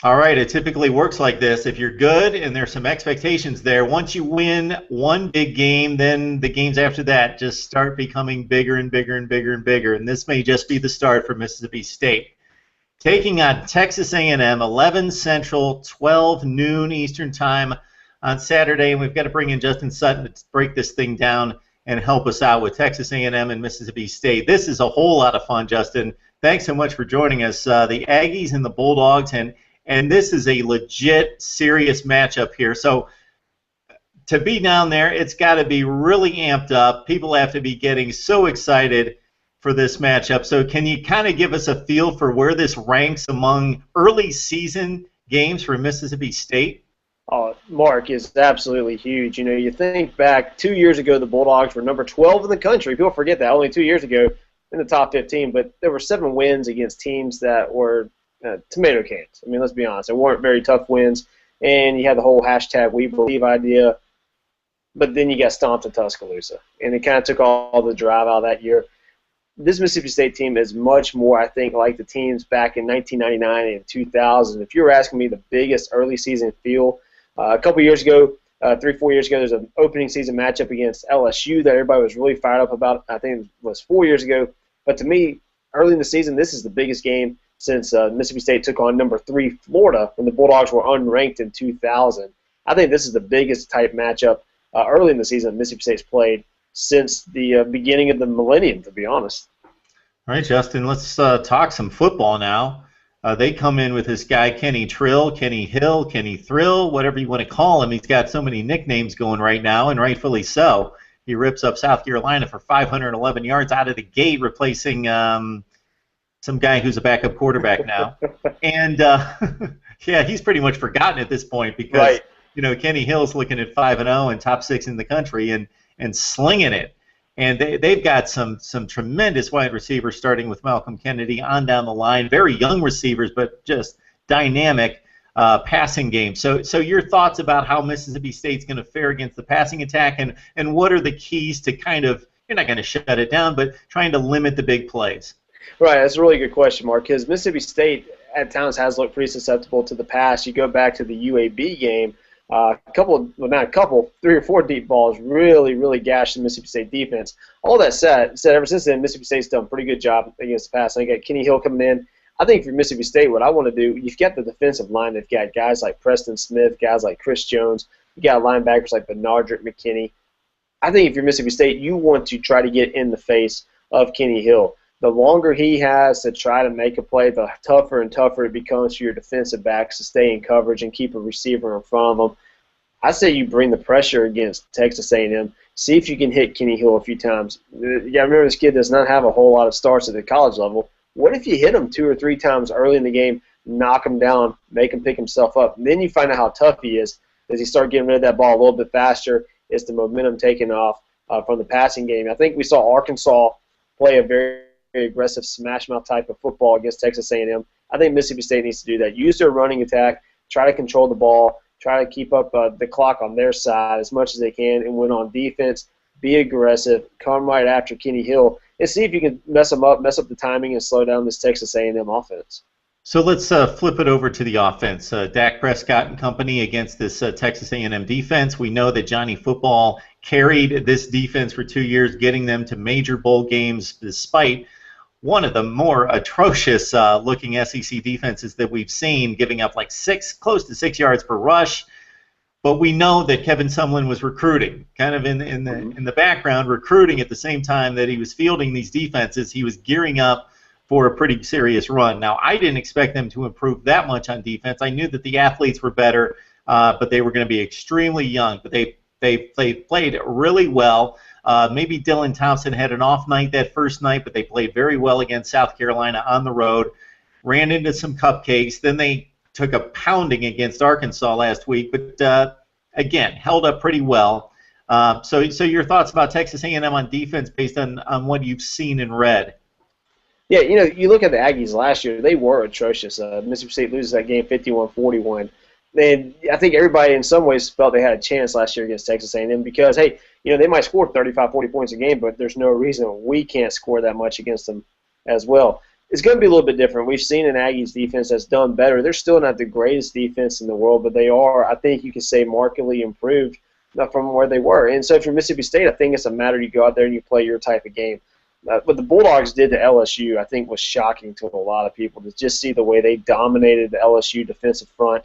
All right, it typically works like this. If you're good and there's some expectations there, once you win one big game, then the games after that just start becoming bigger and bigger and bigger and bigger. And this may just be the start for Mississippi State. Taking on Texas A&M, 11 Central, 12 noon Eastern Time on Saturday. And we've got to bring in Justin Sutton to break this thing down and help us out with Texas A&M and Mississippi State. This is a whole lot of fun, Justin. Thanks so much for joining us. The Aggies and the Bulldogs, and this is a legit, serious matchup here. So to be down there, it's got to be really amped up. People have to be getting so excited for this matchup. So can you kind of give us a feel for where this ranks among early season games for Mississippi State? Oh, Mark, is absolutely huge. You know, you think back 2 years ago, the Bulldogs were number 12 in the country. People forget that, only 2 years ago in the top 15. But there were 7 wins against teams that were tomato cans. I mean, let's be honest. They weren't very tough wins. And you had the whole hashtag We Believe idea. But then you got stomped in Tuscaloosa. And it kind of took all the drive out of that year. This Mississippi State team is much more, I think, like the teams back in 1999 and 2000. If you were asking me the biggest early season feel, a couple years ago, 3-4 years ago, there's an opening season matchup against LSU that everybody was really fired up about. I think it was 4 years ago. But to me, early in the season, this is the biggest game since Mississippi State took on number 3 Florida when the Bulldogs were unranked in 2000. I think this is the biggest type matchup early in the season Mississippi State's played since the beginning of the millennium, to be honest. All right, Justin, let's talk some football now. They come in with this guy, Kenny Trill, Kenny Hill, Kenny Thrill, whatever you want to call him. He's got so many nicknames going right now, and rightfully so. He rips up South Carolina for 511 yards out of the gate, replacing some guy who's a backup quarterback now. And, yeah, he's pretty much forgotten at this point because, right. You know, Kenny Hill's looking at 5-0 and top 6 in the country and slinging it. And they've got some tremendous wide receivers, starting with Malcolm Kennedy on down the line. Very young receivers, but just dynamic passing game. So your thoughts about how Mississippi State's going to fare against the passing attack, and what are the keys to kind of, you're not going to shut it down, but trying to limit the big plays? Right, that's a really good question, Mark, because Mississippi State at times has looked pretty susceptible to the pass. You go back to the UAB game, three or four deep balls really gashed the Mississippi State defense. All that said, ever since then, Mississippi State's done a pretty good job against the pass. I got Kenny Hill coming in. I think for Mississippi State, what I want to do, you've got the defensive line. They've got guys like Preston Smith, guys like Chris Jones. You got linebackers like Benardrick McKinney. I think if you're Mississippi State, you want to try to get in the face of Kenny Hill. The longer he has to try to make a play, the tougher and tougher it becomes for your defensive backs to stay in coverage and keep a receiver in front of them. I say you bring the pressure against Texas A&M. See if you can hit Kenny Hill a few times. You got to remember, this kid does not have a whole lot of starts at the college level. What if you hit him 2 or 3 times early in the game, knock him down, make him pick himself up? And then you find out how tough he is as he start getting rid of that ball a little bit faster. It's the momentum taking off from the passing game. I think we saw Arkansas play a very aggressive smash mouth type of football against Texas A&M. I think Mississippi State needs to do that. Use their running attack, try to control the ball, try to keep up the clock on their side as much as they can, and win on defense, be aggressive, come right after Kenny Hill, and see if you can mess them up, mess up the timing, and slow down this Texas A&M offense. So let's flip it over to the offense. Dak Prescott and company against this Texas A&M defense. We know that Johnny Football carried this defense for 2 years, getting them to major bowl games despite one of the more atrocious looking SEC defenses that we've seen, giving up like close to 6 yards per rush. But we know that Kevin Sumlin was recruiting, kind of in the background, recruiting at the same time that he was fielding these defenses. He was gearing up for a pretty serious run. Now, I didn't expect them to improve that much on defense. I knew that the athletes were better, but they were going to be extremely young. But they played really well. Maybe Dylan Thompson had an off night that first night, but they played very well against South Carolina on the road, ran into some cupcakes. Then they took a pounding against Arkansas last week, but again, held up pretty well. So your thoughts about Texas A&M on defense based on what you've seen and read? Yeah, you know, you look at the Aggies last year, they were atrocious. Mississippi State loses that game 51-41. And I think everybody in some ways felt they had a chance last year against Texas A&M because, hey, you know, they might score 35, 40 points a game, but there's no reason we can't score that much against them as well. it's going to be a little bit different. We've seen an Aggies defense that's done better. They're still not the greatest defense in the world, but they are, I think you could say, markedly improved from where they were. And so if you're Mississippi State, I think it's a matter you go out there and you play your type of game. What the Bulldogs did to LSU, I think, was shocking to a lot of people to just see the way they dominated the LSU defensive front,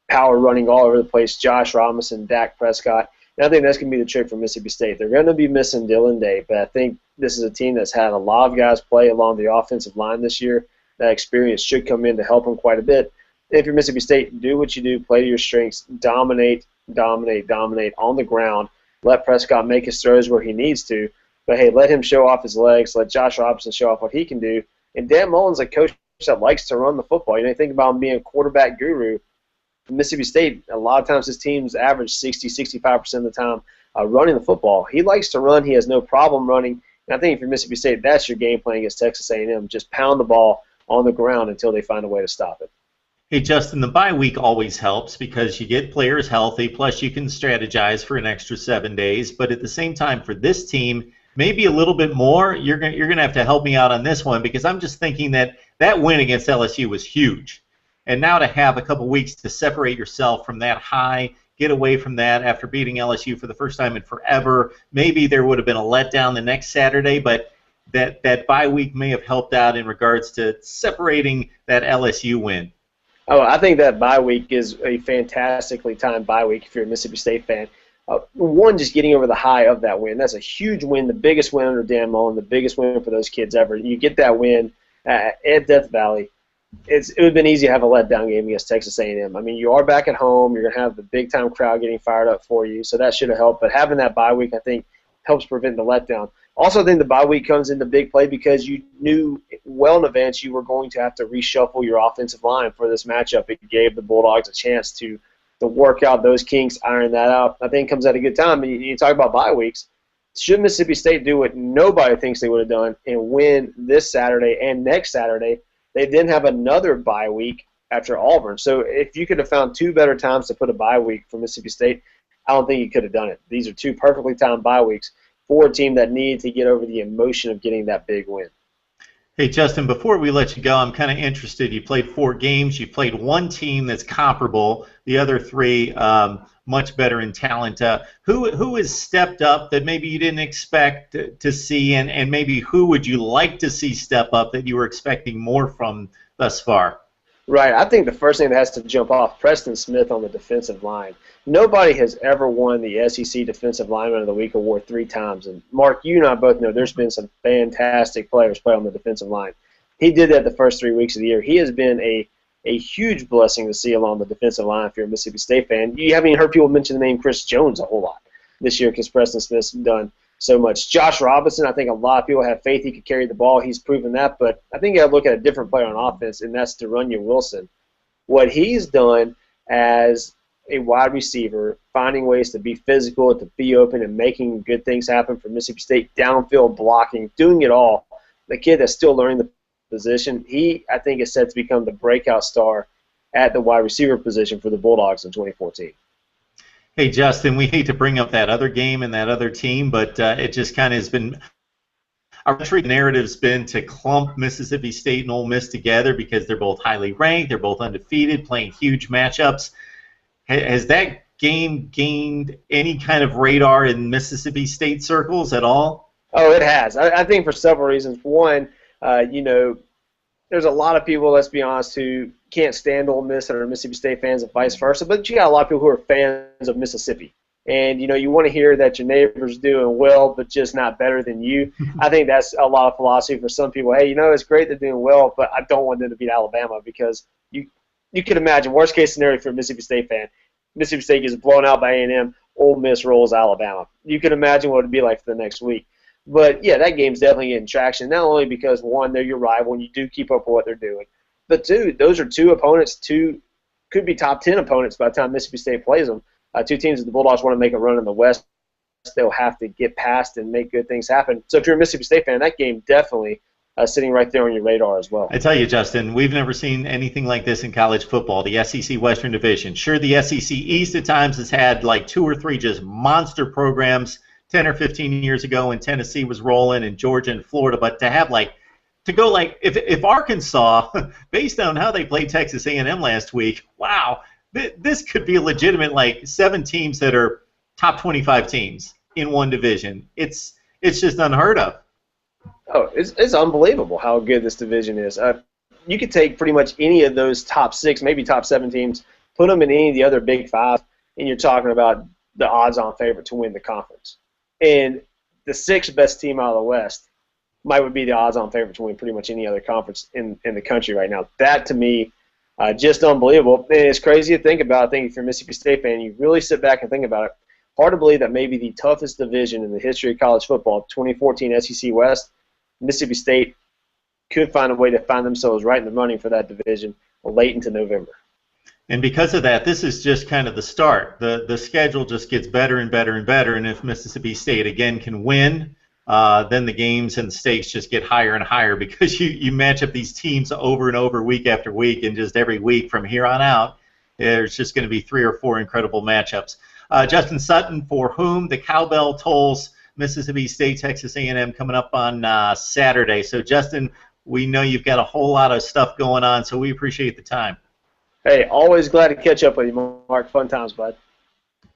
power running all over the place, Josh Robinson, Dak Prescott. And I think that's going to be the trick for Mississippi State. They're going to be missing Dylan Day, but I think this is a team that's had a lot of guys play along the offensive line this year. That experience should come in to help them quite a bit. If you're Mississippi State, do what you do, play to your strengths, dominate on the ground. Let Prescott make his throws where he needs to. But, hey, let him show off his legs. Let Josh Robinson show off what he can do. And Dan Mullen's a coach that likes to run the football. You know, think about him being a quarterback guru. Mississippi State, a lot of times his teams average 60, 65% of the time running the football. He likes to run. He has no problem running. And I think if you're Mississippi State, that's your game plan against Texas A&M. Just pound the ball on the ground until they find a way to stop it. Hey, Justin, the bye week always helps because you get players healthy, plus you can strategize for an extra 7 days. But at the same time, for this team, maybe a little bit more. You're going to have to help me out on this one because I'm just thinking that win against LSU was huge. And now to have a couple weeks to separate yourself from that high, get away from that after beating LSU for the first time in forever, maybe there would have been a letdown the next Saturday, but that bye week may have helped out in regards to separating that LSU win. Oh, I think that bye week is a fantastically timed bye week if you're a Mississippi State fan. One, just getting over the high of that win. That's a huge win, the biggest win under Dan Mullen, the biggest win for those kids ever. You get that win at Death Valley. It would have been easy to have a letdown game against Texas A&M. I mean, you are back at home. You're going to have the big-time crowd getting fired up for you, so that should have helped. But having that bye week, I think, helps prevent the letdown. Also, I think the bye week comes into big play because you knew well in advance you were going to have to reshuffle your offensive line for this matchup. It gave the Bulldogs a chance to work out those kinks, iron that out. I think it comes at a good time. You talk about bye weeks. Should Mississippi State do what nobody thinks they would have done and win this Saturday and next Saturday, they then have another bye week after Auburn. So if you could have found two better times to put a bye week for Mississippi State, I don't think you could have done it. These are two perfectly timed bye weeks for a team that needed to get over the emotion of getting that big win. Hey, Justin, before we let you go, I'm kind of interested. You played 4 games. You played one team that's comparable. The other 3 much better in talent. Who has stepped up that maybe you didn't expect to see, and maybe who would you like to see step up that you were expecting more from thus far? Right. I think the first thing that has to jump off, Preston Smith on the defensive line. Nobody has ever won the SEC Defensive Lineman of the Week award 3 times. And, Mark, you and I both know there's been some fantastic players play on the defensive line. He did that the first 3 weeks of the year. He has been a huge blessing to see along the defensive line if you're a Mississippi State fan. You haven't even heard people mention the name Chris Jones a whole lot this year because Preston Smith's done so much. Josh Robinson, I think a lot of people have faith he could carry the ball. He's proven that. But I think you got to look at a different player on offense, and that's De'Runnya Wilson. What he's done as a wide receiver, finding ways to be physical, to be open, and making good things happen for Mississippi State, downfield blocking, doing it all. The kid that's still learning the position, he, I think, is set to become the breakout star at the wide receiver position for the Bulldogs in 2014. Hey, Justin, we hate to bring up that other game and that other team, but it just kind of has been – our narrative's been to clump Mississippi State and Ole Miss together because they're both highly ranked, they're both undefeated, playing huge matchups. Has that game gained any kind of radar in Mississippi State circles at all? Oh, it has. I think for several reasons. One, there's a lot of people, let's be honest, who can't stand Ole Miss and are Mississippi State fans and vice versa, but you got a lot of people who are fans of Mississippi. And, you want to hear that your neighbor's doing well, but just not better than you. I think that's a lot of philosophy for some people. Hey, it's great they're doing well, but I don't want them to beat Alabama because you can imagine, worst case scenario for a Mississippi State fan, Mississippi State gets blown out by A&M, Ole Miss rolls Alabama. You can imagine what it would be like for the next week. But, yeah, that game's definitely getting traction, not only because, one, they're your rival and you do keep up with what they're doing, but, two, those are 2 opponents, 2 could be top 10 opponents by the time Mississippi State plays them. 2 teams that the Bulldogs want to make a run in the West, they'll have to get past and make good things happen. So if you're a Mississippi State fan, that game definitely sitting right there on your radar as well. I tell you, Justin, we've never seen anything like this in college football, the SEC Western Division. Sure, the SEC East at times has had like 2 or 3 just monster programs 10 or 15 years ago when Tennessee was rolling and Georgia and Florida, but to have like to go like if Arkansas, based on how they played Texas A&M last week, wow, this could be a legitimate like 7 teams that are top 25 teams in one division. It's just unheard of. Oh, it's unbelievable how good this division is. You could take pretty much any of those top 6, maybe top 7 teams, put them in any of the other Big 5, and you're talking about the odds-on favorite to win the conference. And the 6th best team out of the West would be the odds-on favorite to win pretty much any other conference in the country right now. That, to me, just unbelievable. And it's crazy to think about. I think if you're a Mississippi State fan, you really sit back and think about it. Hard to believe that maybe the toughest division in the history of college football, 2014 SEC West, Mississippi State could find a way to find themselves right in the running for that division late into November. And because of that, this is just kind of the start. The schedule just gets better and better and better, and if Mississippi State, again, can win, then the games and the stakes just get higher and higher because you match up these teams over and over week after week, and just every week from here on out, there's just going to be 3 or 4 incredible matchups. Justin Sutton, for whom the cowbell tolls, Mississippi State, Texas A&M coming up on Saturday. So, Justin, we know you've got a whole lot of stuff going on, so we appreciate the time. Hey, always glad to catch up with you, Mark. Fun times, bud.